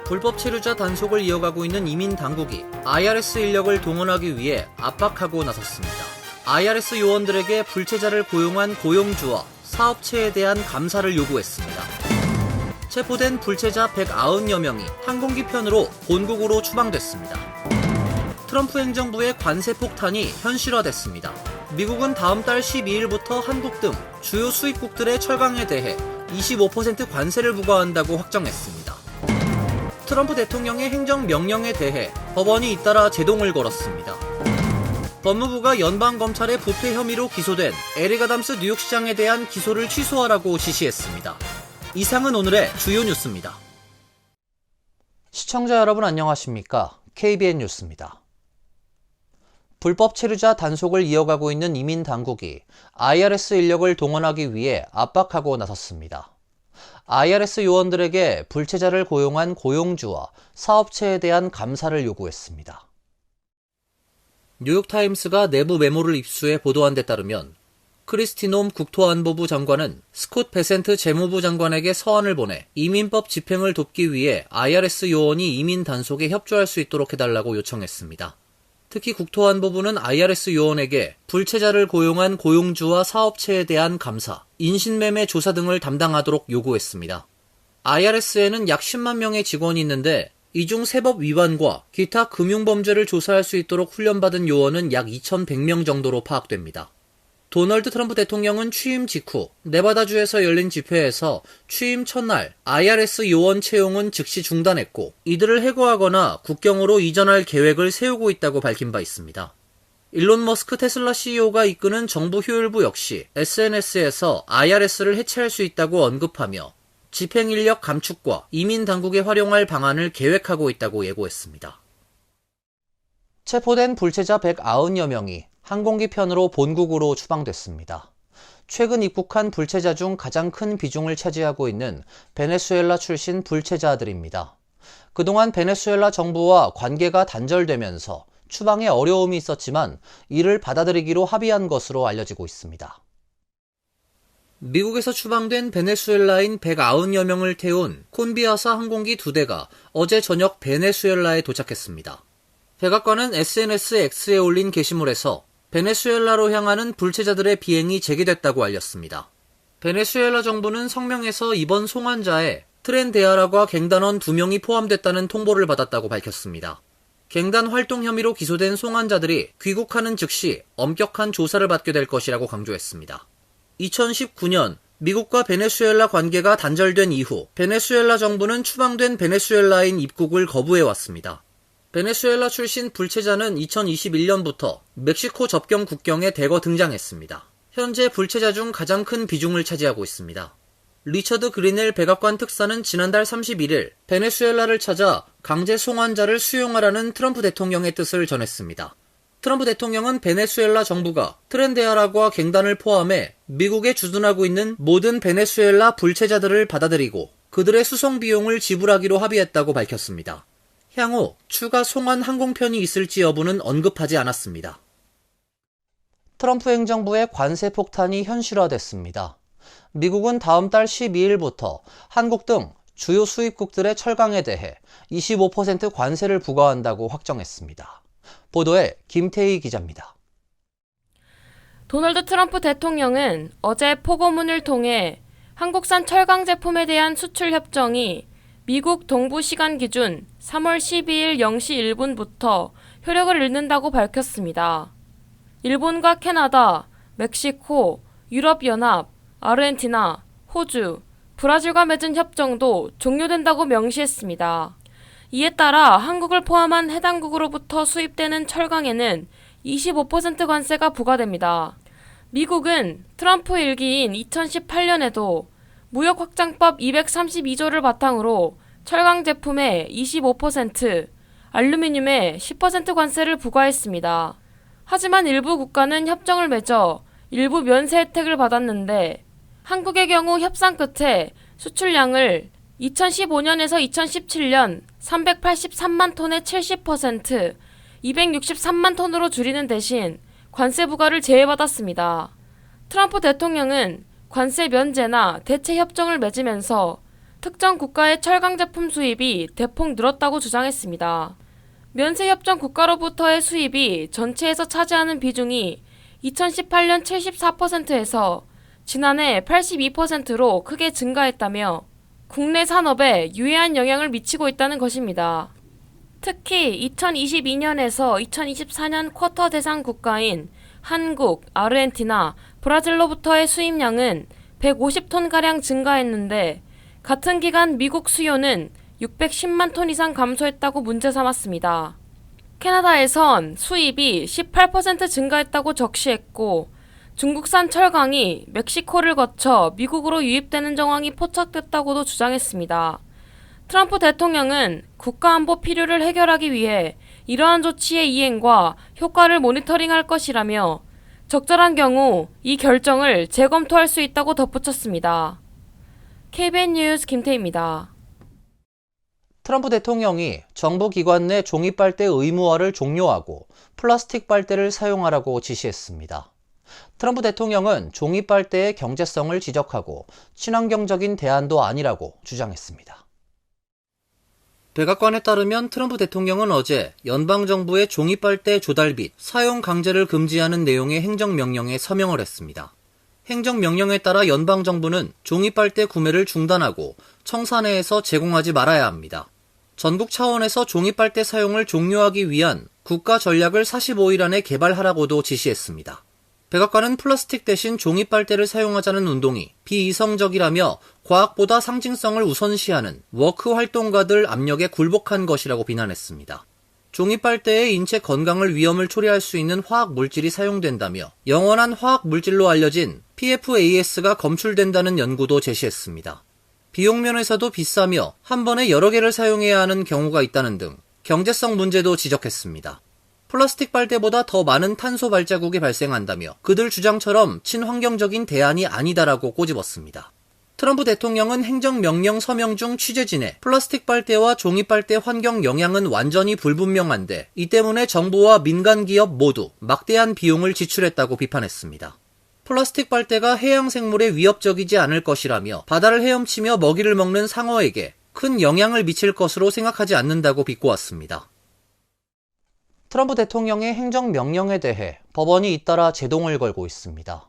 불법 체류자 단속을 이어가고 있는 이민 당국이 IRS 인력을 동원하기 위해 압박하고 나섰습니다. IRS 요원들에게 불체자를 고용한 고용주와 사업체에 대한 감사를 요구했습니다. 체포된 불체자 190여 명이 항공기 편으로 본국으로 추방됐습니다. 트럼프 행정부의 관세 폭탄이 현실화됐습니다. 미국은 다음 달 12일부터 한국 등 주요 수입국들의 철강에 대해 25% 관세를 부과한다고 확정했습니다. 트럼프 대통령의 행정명령에 대해 법원이 잇따라 제동을 걸었습니다. 법무부가 연방검찰의 부패 혐의로 기소된 에릭 아담스 뉴욕시장에 대한 기소를 취소하라고 지시했습니다. 이상은 오늘의 주요 뉴스입니다. 시청자 여러분 안녕하십니까? KBN 뉴스입니다. 불법 체류자 단속을 이어가고 있는 이민 당국이 IRS 인력을 동원하기 위해 압박하고 나섰습니다. IRS 요원들에게 불체자를 고용한 고용주와 사업체에 대한 감사를 요구했습니다. 뉴욕타임스가 내부 메모를 입수해 보도한 데 따르면 크리스티 놈 국토안보부 장관은 스콧 베센트 재무부 장관에게 서한을 보내 이민법 집행을 돕기 위해 IRS 요원이 이민 단속에 협조할 수 있도록 해달라고 요청했습니다. 특히 국토안보부는 IRS 요원에게 불체자를 고용한 고용주와 사업체에 대한 감사, 인신매매 조사 등을 담당하도록 요구했습니다. IRS에는 약 10만 명의 직원이 있는데 이 중 세법 위반과 기타 금융범죄를 조사할 수 있도록 훈련받은 요원은 약 2,100명 정도로 파악됩니다. 도널드 트럼프 대통령은 취임 직후 네바다주에서 열린 집회에서 취임 첫날 IRS 요원 채용은 즉시 중단했고 이들을 해고하거나 국경으로 이전할 계획을 세우고 있다고 밝힌 바 있습니다. 일론 머스크 테슬라 CEO가 이끄는 정부 효율부 역시 SNS에서 IRS를 해체할 수 있다고 언급하며 집행인력 감축과 이민 당국에 활용할 방안을 계획하고 있다고 예고했습니다. 체포된 불체자 190여 명이 항공기 편으로 본국으로 추방됐습니다. 최근 입국한 불체자 중 가장 큰 비중을 차지하고 있는 베네수엘라 출신 불체자들입니다. 그동안 베네수엘라 정부와 관계가 단절되면서 추방에 어려움이 있었지만 이를 받아들이기로 합의한 것으로 알려지고 있습니다. 미국에서 추방된 베네수엘라인 190여 명을 태운 콘비아사 항공기 2대가 어제 저녁 베네수엘라에 도착했습니다. 백악관은 SNS X에 올린 게시물에서 베네수엘라로 향하는 불체자들의 비행이 재개됐다고 알렸습니다. 베네수엘라 정부는 성명에서 이번 송환자에 트렌 데아라과 갱단원 2명이 포함됐다는 통보를 받았다고 밝혔습니다. 갱단 활동 혐의로 기소된 송환자들이 귀국하는 즉시 엄격한 조사를 받게 될 것이라고 강조했습니다. 2019년 미국과 베네수엘라 관계가 단절된 이후 베네수엘라 정부는 추방된 베네수엘라인 입국을 거부해왔습니다. 베네수엘라 출신 불체자는 2021년부터 멕시코 접경 국경에 대거 등장했습니다. 현재 불체자 중 가장 큰 비중을 차지하고 있습니다. 리처드 그리넬 백악관 특사는 지난달 31일 베네수엘라를 찾아 강제 송환자를 수용하라는 트럼프 대통령의 뜻을 전했습니다. 트럼프 대통령은 베네수엘라 정부가 트렌데아라과 갱단을 포함해 미국에 주둔하고 있는 모든 베네수엘라 불체자들을 받아들이고 그들의 수송 비용을 지불하기로 합의했다고 밝혔습니다. 향후 추가 송환 항공편이 있을지 여부는 언급하지 않았습니다. 트럼프 행정부의 관세 폭탄이 현실화됐습니다. 미국은 다음 달 12일부터 한국 등 주요 수입국들의 철강에 대해 25% 관세를 부과한다고 확정했습니다. 보도에 김태희 기자입니다. 도널드 트럼프 대통령은 어제 포고문을 통해 한국산 철강 제품에 대한 수출 협정이 미국 동부 시간 기준 3월 12일 0시 1분부터 효력을 잃는다고 밝혔습니다. 일본과 캐나다, 멕시코, 유럽연합, 아르헨티나, 호주, 브라질과 맺은 협정도 종료된다고 명시했습니다. 이에 따라 한국을 포함한 해당국으로부터 수입되는 철강에는 25% 관세가 부과됩니다. 미국은 트럼프 일기인 2018년에도 무역확장법 232조를 바탕으로 철강 제품에 25%, 알루미늄에 10% 관세를 부과했습니다. 하지만 일부 국가는 협정을 맺어 일부 면세 혜택을 받았는데 한국의 경우 협상 끝에 수출량을 2015년에서 2017년 383만 톤의 70%, 263만 톤으로 줄이는 대신 관세 부과를 제외받았습니다. 트럼프 대통령은 관세 면제나 대체 협정을 맺으면서 특정 국가의 철강 제품 수입이 대폭 늘었다고 주장했습니다. 면세협정 국가로부터의 수입이 전체에서 차지하는 비중이 2018년 74%에서 지난해 82%로 크게 증가했다며 국내 산업에 유해한 영향을 미치고 있다는 것입니다. 특히 2022년에서 2024년 쿼터 대상 국가인 한국, 아르헨티나, 브라질로부터의 수입량은 150톤가량 증가했는데 같은 기간 미국 수요는 610만 톤 이상 감소했다고 문제 삼았습니다. 캐나다에선 수입이 18% 증가했다고 적시했고 중국산 철강이 멕시코를 거쳐 미국으로 유입되는 정황이 포착됐다고도 주장했습니다. 트럼프 대통령은 국가안보 필요를 해결하기 위해 이러한 조치의 이행과 효과를 모니터링할 것이라며 적절한 경우 이 결정을 재검토할 수 있다고 덧붙였습니다. KBN 뉴스 김태희입니다. 트럼프 대통령이 정부 기관 내 종이 빨대 의무화를 종료하고 플라스틱 빨대를 사용하라고 지시했습니다. 트럼프 대통령은 종이 빨대의 경제성을 지적하고 친환경적인 대안도 아니라고 주장했습니다. 백악관에 따르면 트럼프 대통령은 어제 연방정부의 종이 빨대 조달 및 사용 강제를 금지하는 내용의 행정명령에 서명을 했습니다. 행정명령에 따라 연방정부는 종이 빨대 구매를 중단하고 청사내에서 제공하지 말아야 합니다. 전국 차원에서 종이 빨대 사용을 종료하기 위한 국가 전략을 45일 안에 개발하라고도 지시했습니다. 백악관은 플라스틱 대신 종이 빨대를 사용하자는 운동이 비이성적이라며 과학보다 상징성을 우선시하는 워크 활동가들 압력에 굴복한 것이라고 비난했습니다. 종이 빨대에 인체 건강을 위험을 초래할 수 있는 화학 물질이 사용된다며 영원한 화학 물질로 알려진 PFAS가 검출된다는 연구도 제시했습니다. 비용 면에서도 비싸며 한 번에 여러 개를 사용해야 하는 경우가 있다는 등 경제성 문제도 지적했습니다. 플라스틱 빨대보다 더 많은 탄소 발자국이 발생한다며 그들 주장처럼 친환경적인 대안이 아니다라고 꼬집었습니다. 트럼프 대통령은 행정명령 서명 중 취재진의 플라스틱 빨대와 종이 빨대 환경 영향은 완전히 불분명한데 이 때문에 정부와 민간 기업 모두 막대한 비용을 지출했다고 비판했습니다. 플라스틱 빨대가 해양 생물에 위협적이지 않을 것이라며 바다를 헤엄치며 먹이를 먹는 상어에게 큰 영향을 미칠 것으로 생각하지 않는다고 비꼬았습니다. 트럼프 대통령의 행정명령에 대해 법원이 잇따라 제동을 걸고 있습니다.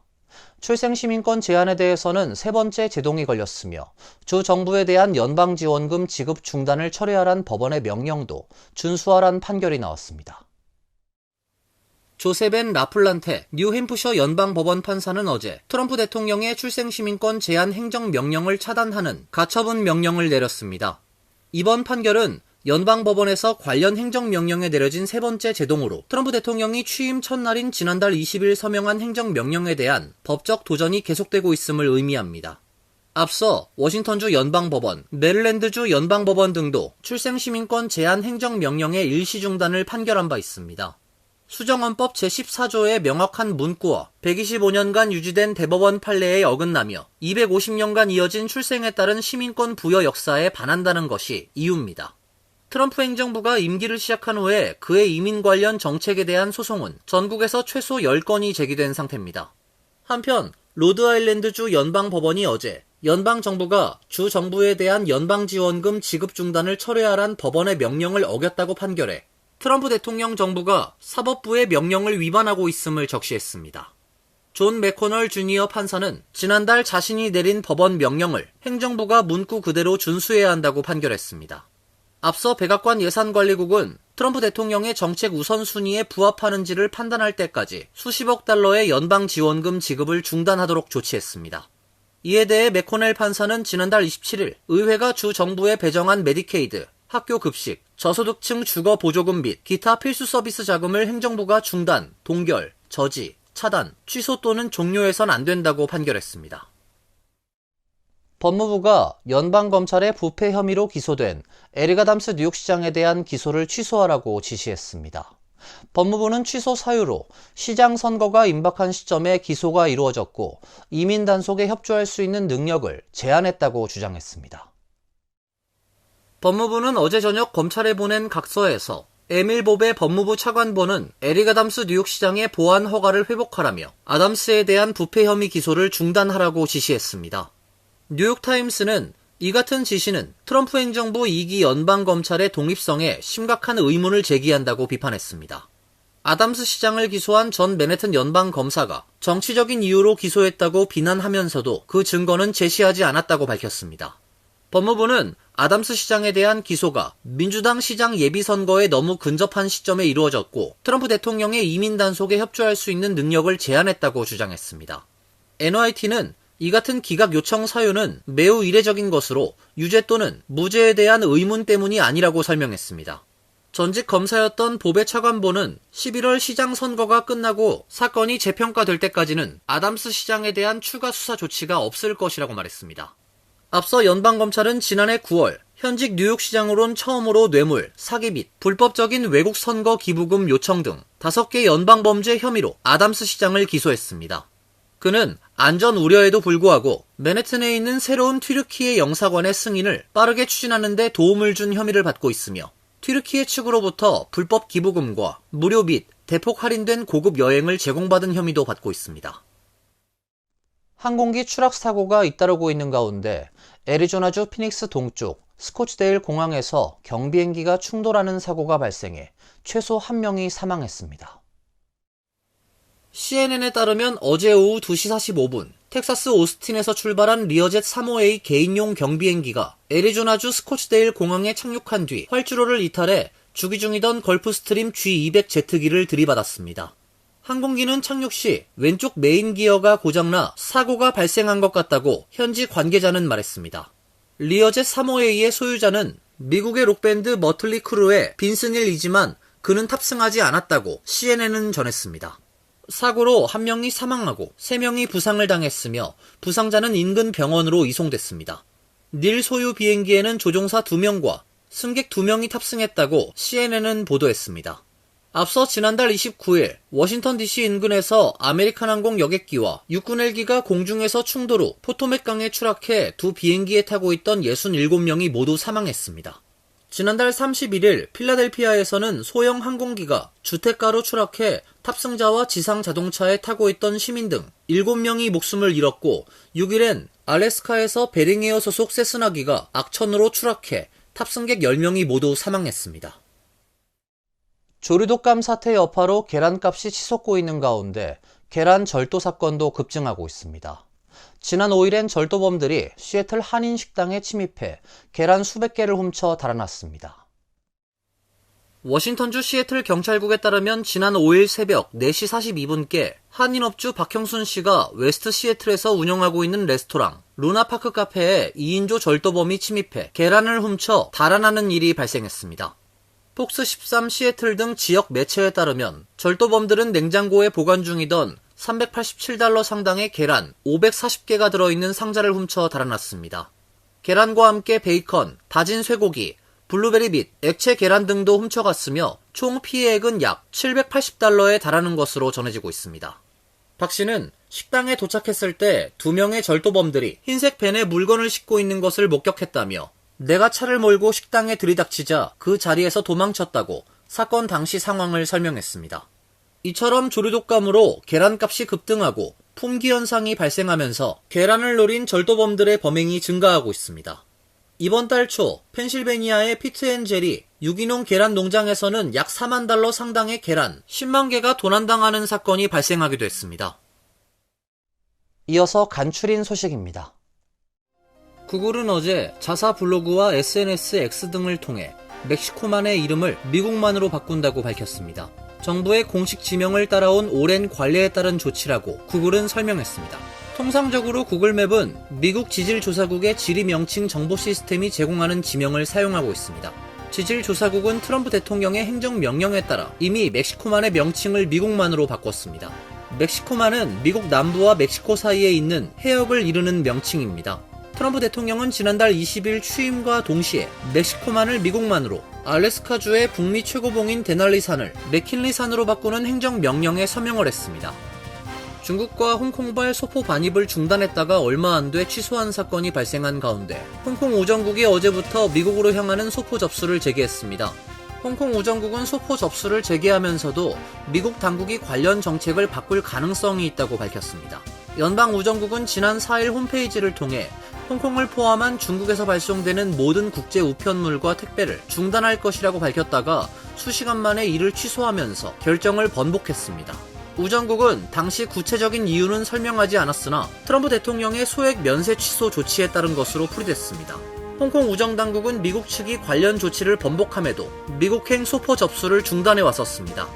출생시민권 제한에 대해서는 세 번째 제동이 걸렸으며 주 정부에 대한 연방지원금 지급 중단을 철회하란 법원의 명령도 준수하란 판결이 나왔습니다. 조세벤 라플란테 뉴햄프셔 연방법원 판사는 어제 트럼프 대통령의 출생시민권 제한 행정명령을 차단하는 가처분 명령을 내렸습니다. 이번 판결은 연방법원에서 관련 행정명령에 내려진 세 번째 제동으로 트럼프 대통령이 취임 첫날인 지난달 20일 서명한 행정명령에 대한 법적 도전이 계속되고 있음을 의미합니다. 앞서 워싱턴주 연방법원, 메릴랜드주 연방법원 등도 출생시민권 제한 행정명령의 일시 중단을 판결한 바 있습니다. 수정헌법 제14조의 명확한 문구와 125년간 유지된 대법원 판례에 어긋나며 250년간 이어진 출생에 따른 시민권 부여 역사에 반한다는 것이 이유입니다. 트럼프 행정부가 임기를 시작한 후에 그의 이민 관련 정책에 대한 소송은 전국에서 최소 10건이 제기된 상태입니다. 한편 로드아일랜드주 연방법원이 어제 연방정부가 주 정부에 대한 연방지원금 지급 중단을 철회하란 법원의 명령을 어겼다고 판결해 트럼프 대통령 정부가 사법부의 명령을 위반하고 있음을 적시했습니다. 존 맥코널 주니어 판사는 지난달 자신이 내린 법원 명령을 행정부가 문구 그대로 준수해야 한다고 판결했습니다. 앞서 백악관 예산관리국은 트럼프 대통령의 정책 우선순위에 부합하는지를 판단할 때까지 수십억 달러의 연방지원금 지급을 중단하도록 조치했습니다. 이에 대해 맥코넬 판사는 지난달 27일 의회가 주 정부에 배정한 메디케이드, 학교 급식, 저소득층 주거 보조금 및 기타 필수 서비스 자금을 행정부가 중단, 동결, 저지, 차단, 취소 또는 종료해선 안 된다고 판결했습니다. 법무부가 연방검찰의 부패 혐의로 기소된 에릭 아담스 뉴욕시장에 대한 기소를 취소하라고 지시했습니다. 법무부는 취소 사유로 시장 선거가 임박한 시점에 기소가 이루어졌고 이민 단속에 협조할 수 있는 능력을 제한했다고 주장했습니다. 법무부는 어제 저녁 검찰에 보낸 각서에서 에밀 봅의 법무부 차관보는 에릭 아담스 뉴욕시장의 보안 허가를 회복하라며 아담스에 대한 부패 혐의 기소를 중단하라고 지시했습니다. 뉴욕타임스는 이 같은 지시는 트럼프 행정부 2기 연방검찰의 독립성에 심각한 의문을 제기한다고 비판했습니다. 아담스 시장을 기소한 전 맨해튼 연방검사가 정치적인 이유로 기소했다고 비난하면서도 그 증거는 제시하지 않았다고 밝혔습니다. 법무부는 아담스 시장에 대한 기소가 민주당 시장 예비선거에 너무 근접한 시점에 이루어졌고 트럼프 대통령의 이민 단속에 협조할 수 있는 능력을 제한했다고 주장했습니다. NYT는 이 같은 기각 요청 사유는 매우 이례적인 것으로 유죄 또는 무죄에 대한 의문 때문이 아니라고 설명했습니다. 전직 검사였던 보베 차관보는 11월 시장 선거가 끝나고 사건이 재평가될 때까지는 아담스 시장에 대한 추가 수사 조치가 없을 것이라고 말했습니다. 앞서 연방검찰은 지난해 9월 현직 뉴욕시장으론 처음으로 뇌물, 사기 및 불법적인 외국 선거 기부금 요청 등 5개 연방범죄 혐의로 아담스 시장을 기소했습니다. 그는 안전 우려에도 불구하고 맨해튼에 있는 새로운 튀르키예 영사관의 승인을 빠르게 추진하는 데 도움을 준 혐의를 받고 있으며 튀르키예 측으로부터 불법 기부금과 무료 및 대폭 할인된 고급 여행을 제공받은 혐의도 받고 있습니다. 항공기 추락 사고가 잇따르고 있는 가운데 애리조나주 피닉스 동쪽 스코츠데일 공항에서 경비행기가 충돌하는 사고가 발생해 최소 1명이 사망했습니다. CNN에 따르면 어제 오후 2시 45분 텍사스 오스틴에서 출발한 리어젯 3호A 개인용 경비행기가 애리조나주 스코츠데일 공항에 착륙한 뒤 활주로를 이탈해 주기 중이던 걸프스트림 G200 제트기를 들이받았습니다. 항공기는 착륙 시 왼쪽 메인 기어가 고장나 사고가 발생한 것 같다고 현지 관계자는 말했습니다. 리어젯 3호A의 소유자는 미국의 록밴드 머틀리 크루의 빈스닐이지만 그는 탑승하지 않았다고 CNN은 전했습니다. 사고로 1명이 사망하고 3명이 부상을 당했으며 부상자는 인근 병원으로 이송됐습니다. 닐 소유 비행기에는 조종사 2명과 승객 2명이 탑승했다고 CNN은 보도했습니다. 앞서 지난달 29일 워싱턴 DC 인근에서 아메리칸 항공 여객기와 육군 헬기가 공중에서 충돌 후 포토맥 강에 추락해 두 비행기에 타고 있던 67명이 모두 사망했습니다. 지난달 31일 필라델피아에서는 소형 항공기가 주택가로 추락해 탑승자와 지상 자동차에 타고 있던 시민 등 7명이 목숨을 잃었고 6일엔 알래스카에서 베링에어 소속 세스나기가 악천후로 추락해 탑승객 10명이 모두 사망했습니다. 조류독감 사태 여파로 계란값이 치솟고 있는 가운데 계란 절도 사건도 급증하고 있습니다. 지난 5일엔 절도범들이 시애틀 한인 식당에 침입해 계란 수백 개를 훔쳐 달아났습니다. 워싱턴주 시애틀 경찰국에 따르면 지난 5일 새벽 4시 42분께 한인업주 박형순 씨가 웨스트 시애틀에서 운영하고 있는 레스토랑 루나파크 카페에 2인조 절도범이 침입해 계란을 훔쳐 달아나는 일이 발생했습니다. 폭스 13 시애틀 등 지역 매체에 따르면 절도범들은 냉장고에 보관 중이던 $387 상당의 계란 540개가 들어있는 상자를 훔쳐 달아났습니다. 계란과 함께 베이컨, 다진 쇠고기, 블루베리 및 액체 계란 등도 훔쳐갔으며 총 피해액은 약 $780에 달하는 것으로 전해지고 있습니다. 박 씨는 식당에 도착했을 때 2명의 절도범들이 흰색 벤에 물건을 싣고 있는 것을 목격했다며 내가 차를 몰고 식당에 들이닥치자 그 자리에서 도망쳤다고 사건 당시 상황을 설명했습니다. 이처럼 조류독감으로 계란값이 급등하고 품귀 현상이 발생하면서 계란을 노린 절도범들의 범행이 증가하고 있습니다. 이번 달 초 펜실베니아의 피트앤제리 유기농 계란 농장에서는 약 $4만 상당의 계란 10만 개가 도난당하는 사건이 발생하기도 했습니다. 이어서 간추린 소식입니다. 구글은 어제 자사 블로그와 SNS X 등을 통해 멕시코만의 이름을 미국만으로 바꾼다고 밝혔습니다. 정부의 공식 지명을 따라온 오랜 관례에 따른 조치라고 구글은 설명했습니다. 통상적으로 구글맵은 미국 지질조사국의 지리 명칭 정보 시스템이 제공하는 지명을 사용하고 있습니다. 지질조사국은 트럼프 대통령의 행정명령에 따라 이미 멕시코만의 명칭을 미국만으로 바꿨습니다. 멕시코만은 미국 남부와 멕시코 사이에 있는 해역을 이루는 명칭입니다. 트럼프 대통령은 지난달 20일 취임과 동시에 멕시코만을 미국만으로 알래스카주의 북미 최고봉인 데날리산을 맥킨리산으로 바꾸는 행정명령에 서명을 했습니다. 중국과 홍콩발 소포 반입을 중단했다가 얼마 안 돼 취소한 사건이 발생한 가운데 홍콩 우정국이 어제부터 미국으로 향하는 소포 접수를 재개했습니다. 홍콩 우정국은 소포 접수를 재개하면서도 미국 당국이 관련 정책을 바꿀 가능성이 있다고 밝혔습니다. 연방 우정국은 지난 4일 홈페이지를 통해 홍콩을 포함한 중국에서 발송되는 모든 국제 우편물과 택배를 중단할 것이라고 밝혔다가 수시간 만에 이를 취소하면서 결정을 번복했습니다. 우정국은 당시 구체적인 이유는 설명하지 않았으나 트럼프 대통령의 소액 면세 취소 조치에 따른 것으로 풀이됐습니다. 홍콩 우정당국은 미국 측이 관련 조치를 번복함에도 미국행 소포 접수를 중단해 왔었습니다.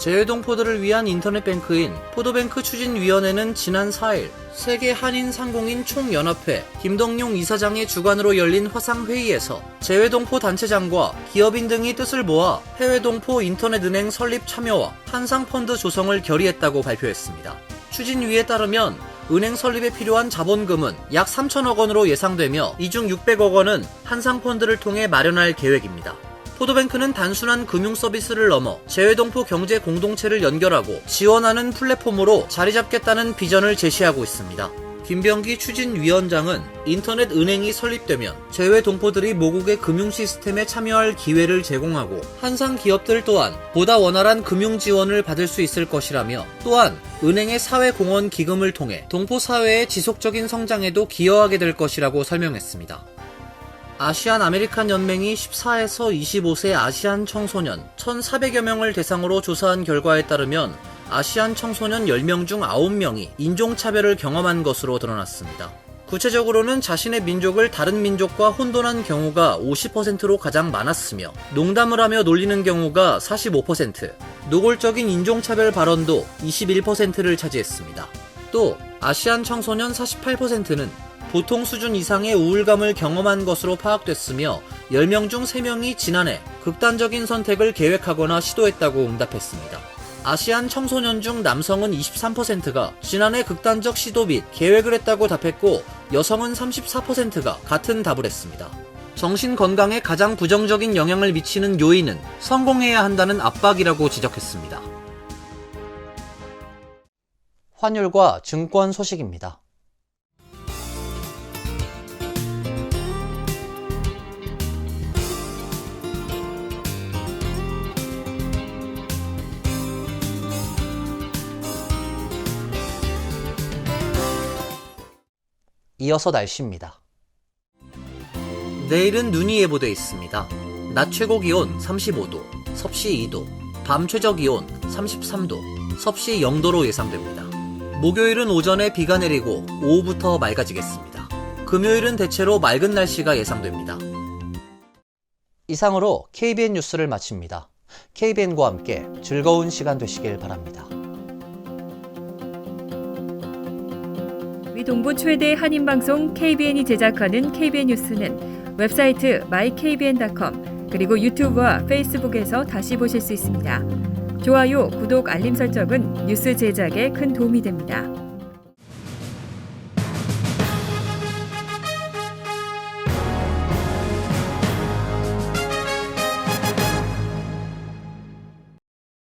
재외동포들을 위한 인터넷 뱅크인 포도뱅크 추진위원회는 지난 4일 세계 한인 상공인 총연합회 김동용 이사장의 주관으로 열린 화상회의에서 재외동포 단체장과 기업인 등이 뜻을 모아 해외동포 인터넷은행 설립 참여와 한상펀드 조성을 결의했다고 발표했습니다. 추진위에 따르면 은행 설립에 필요한 자본금은 약 3천억 원으로 예상되며 이 중 600억 원은 한상펀드를 통해 마련할 계획입니다. 포도뱅크는 단순한 금융 서비스를 넘어 재외동포 경제 공동체를 연결하고 지원하는 플랫폼으로 자리 잡겠다는 비전을 제시하고 있습니다. 김병기 추진위원장은 인터넷 은행이 설립되면 재외동포들이 모국의 금융 시스템에 참여할 기회를 제공하고 한상 기업들 또한 보다 원활한 금융 지원을 받을 수 있을 것이라며 또한 은행의 사회공헌 기금을 통해 동포 사회의 지속적인 성장에도 기여하게 될 것이라고 설명했습니다. 아시안 아메리칸 연맹이 14에서 25세 아시안 청소년 1,400여 명을 대상으로 조사한 결과에 따르면 아시안 청소년 10명 중 9명이 인종차별을 경험한 것으로 드러났습니다. 구체적으로는 자신의 민족을 다른 민족과 혼돈한 경우가 50%로 가장 많았으며 농담을 하며 놀리는 경우가 45%, 노골적인 인종차별 발언도 21%를 차지했습니다. 또 아시안 청소년 48%는 보통 수준 이상의 우울감을 경험한 것으로 파악됐으며 10명 중 3명이 지난해 극단적인 선택을 계획하거나 시도했다고 응답했습니다. 아시안 청소년 중 남성은 23%가 지난해 극단적 시도 및 계획을 했다고 답했고 여성은 34%가 같은 답을 했습니다. 정신 건강에 가장 부정적인 영향을 미치는 요인은 성공해야 한다는 압박이라고 지적했습니다. 환율과 증권 소식입니다. 이어서 날씨입니다. 내일은 눈이 예보돼 있습니다. 낮 최고 기온 35도, 섭씨 2도, 밤 최저 기온 33도, 섭씨 0도로 예상됩니다. 목요일은 오전에 비가 내리고 오후부터 맑아지겠습니다. 금요일은 대체로 맑은 날씨가 예상됩니다. 이상으로 KBN 뉴스를 마칩니다. KBN과 함께 즐거운 시간 되시길 바랍니다. 동부 최대 한인방송 KBN이 제작하는 KBN 뉴스는 웹사이트 mykbn.com 그리고 유튜브와 페이스북에서 다시 보실 수 있습니다. 좋아요, 구독, 알림 설정은 뉴스 제작에 큰 도움이 됩니다.